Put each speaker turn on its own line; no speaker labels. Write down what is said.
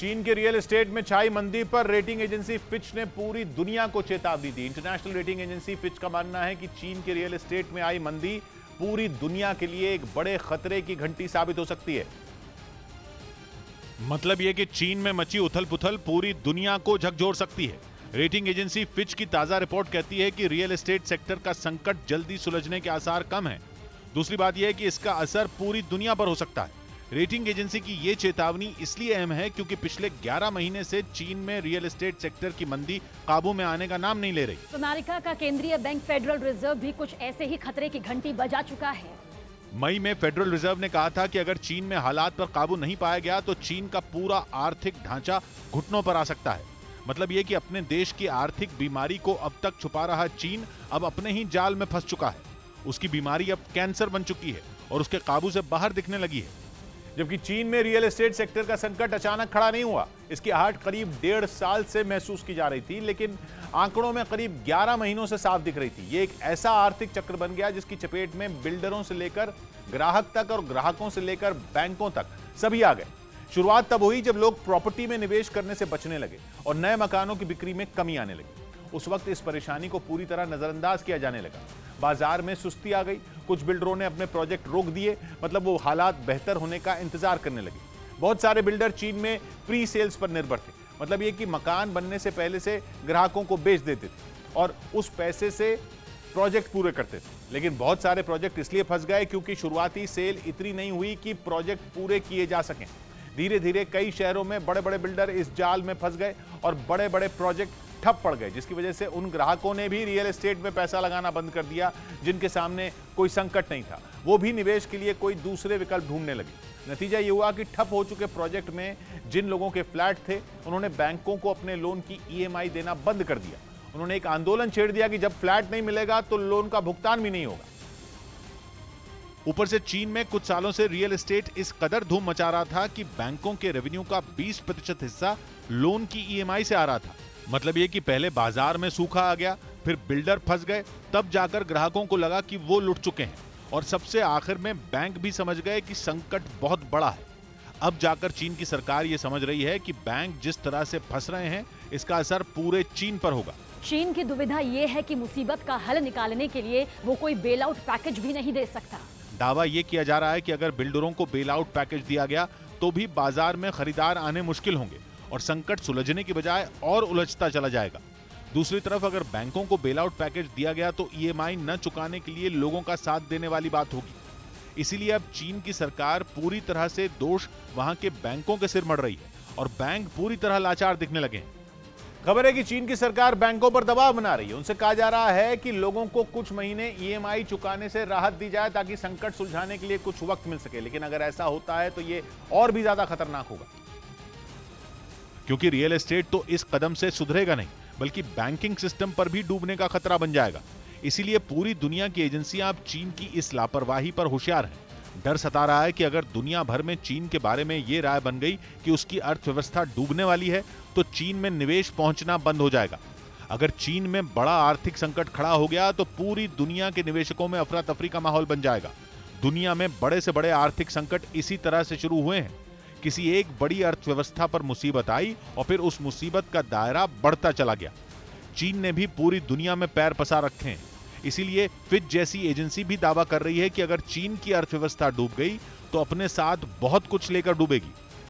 चीन के real estate में छाई मंदी पर रेटिंग एजेंसी फिच ने पूरी दुनिया को चेतावनी दी। इंटरनेशनल रेटिंग एजेंसी फिच का मानना है कि चीन के रियल एस्टेट में आई मंदी पूरी दुनिया के लिए एक बड़े खतरे की घंटी साबित हो सकती है। मतलब यह कि चीन में मची उथल पुथल पूरी दुनिया को झकझोर सकती है। रेटिंग एजेंसी फिच की ताजा रिपोर्ट कहती है कि रियल एस्टेट सेक्टर का संकट जल्दी सुलझने के आसार कम है। दूसरी बात यह है कि इसका असर पूरी दुनिया पर हो सकता है। रेटिंग एजेंसी की यह चेतावनी इसलिए अहम है क्योंकि पिछले 11 महीने से चीन में रियल एस्टेट सेक्टर की मंदी काबू में आने का नाम नहीं ले रही।
अमेरिका का केंद्रीय बैंक फेडरल रिजर्व भी कुछ ऐसे ही खतरे की घंटी बजा चुका है।
मई में फेडरल रिजर्व ने कहा था कि अगर चीन में हालात पर काबू नहीं पाया गया तो चीन का पूरा आर्थिक ढांचा घुटनों पर आ सकता है। मतलब यह कि अपने देश की आर्थिक बीमारी को अब तक छुपा रहा चीन अब अपने ही जाल में फंस चुका है। उसकी बीमारी अब कैंसर बन चुकी है और उसके काबू से बाहर दिखने लगी है। जबकि चीन में रियल एस्टेट सेक्टर का संकट अचानक खड़ा नहीं हुआ। इसकी आहट करीब 1.5 साल से महसूस की जा रही थी, लेकिन आंकड़ों में करीब 11 महीनों से साफ दिख रही थी। ये एक ऐसा आर्थिक चक्र बन गया जिसकी चपेट में बिल्डरों से लेकर ग्राहक तक और ग्राहकों से लेकर बैंकों तक सभी आ गए। शुरुआत तब हुई जब लोग प्रॉपर्टी में निवेश करने से बचने लगे और नए मकानों की बिक्री में कमी आने लगी। उस वक्त इस परेशानी को पूरी तरह नजरअंदाज किया जाने लगा। बाजार में सुस्ती आ गई। कुछ बिल्डरों ने अपने प्रोजेक्ट रोक दिए, मतलब वो हालात बेहतर होने का इंतजार करने लगे। बहुत सारे बिल्डर चीन में प्री सेल्स पर निर्भर थे, मतलब ये कि मकान बनने से पहले से ग्राहकों को बेच देते थे और उस पैसे से प्रोजेक्ट पूरे करते थे। लेकिन बहुत सारे प्रोजेक्ट इसलिए फंस गए क्योंकि शुरुआती सेल इतनी नहीं हुई कि प्रोजेक्ट पूरे किए जा सकें। धीरे धीरे कई शहरों में बड़े बड़े बिल्डर इस जाल में फंस गए और बड़े बड़े प्रोजेक्ट ठप पड़ गए, जिसकी वजह से उन ग्राहकों ने भी रियल एस्टेट में पैसा लगाना बंद कर दिया जिनके सामने कोई संकट नहीं था। वो भी निवेश के लिए कोई दूसरे विकल्प ढूंढने लगे। नतीजा ये हुआ कि ठप हो चुके प्रोजेक्ट में जिन लोगों के फ्लैट थे उन्होंने बैंकों को अपने लोन की ईएमआई देना बंद कर दिया। उन्होंने एक आंदोलन छेड़ दिया कि जब फ्लैट नहीं मिलेगा तो लोन का भुगतान भी नहीं होगा। ऊपर से चीन में कुछ सालों से रियल एस्टेट इस कदर धूम मचा रहा था कि बैंकों के रेवेन्यू का 20% हिस्सा लोन की ईएमआई से आ रहा था। मतलब ये कि पहले बाजार में सूखा आ गया, फिर बिल्डर फंस गए, तब जाकर ग्राहकों को लगा कि वो लुट चुके हैं और सबसे आखिर में बैंक भी समझ गए कि संकट बहुत बड़ा है। अब जाकर चीन की सरकार ये समझ रही है कि बैंक जिस तरह से फंस रहे हैं इसका असर पूरे चीन पर होगा।
चीन की दुविधा ये है कि मुसीबत का हल निकालने के लिए वो कोई बेल आउट पैकेज भी नहीं दे सकता।
दावा ये किया जा रहा है कि अगर बिल्डरों को बेल आउट पैकेज दिया गया तो भी बाजार में खरीदार आने मुश्किल होंगे और संकट सुलझने की बजाय और उलझता चला जाएगा। दूसरी तरफ अगर बैंकों को बेल आउट पैकेज दिया गया तो ईएमआई न चुकाने के लिए लोगों का साथ देने वाली बात होगी। इसीलिए अब चीन की सरकार पूरी तरह से दोष वहां के बैंकों के सिर मढ़ रही है और बैंक पूरी तरह लाचार दिखने लगे हैं। खबर है कि चीन की सरकार बैंकों पर दबाव बना रही है। उनसे कहा जा रहा है कि लोगों को कुछ महीने ईएमआई चुकाने से राहत दी जाए ताकि संकट सुलझाने के लिए कुछ वक्त मिल सके। लेकिन अगर ऐसा होता है तो ये और भी ज्यादा खतरनाक होगा, क्योंकि रियल एस्टेट तो इस कदम से सुधरेगा नहीं बल्कि बैंकिंग सिस्टम पर भी डूबने का खतरा बन जाएगा। इसीलिए पूरी दुनिया की एजेंसियां अब चीन की इस लापरवाही पर होशियार हैं। डर सता रहा है कि अगर दुनिया भर में चीन के बारे में यह राय बन गई कि उसकी अर्थव्यवस्था डूबने वाली है तो चीन में निवेश पहुंचना बंद हो जाएगा। अगर चीन में बड़ा आर्थिक संकट खड़ा हो गया तो पूरी दुनिया के निवेशकों में अफरा तफरी का माहौल बन जाएगा। दुनिया में बड़े से बड़े आर्थिक संकट इसी तरह से शुरू हुए हैं। किसी एक बड़ी अर्थव्यवस्था पर मुसीबत आई और फिर उस मुसीबत का दायरा बढ़ता चला गया। चीन ने भी पूरी दुनिया में पैर पसार रखे हैं। इसीलिए फिच जैसी एजेंसी भी दावा कर रही है कि अगर चीन की अर्थव्यवस्था डूब गई तो अपने साथ बहुत कुछ लेकर डूबेगी।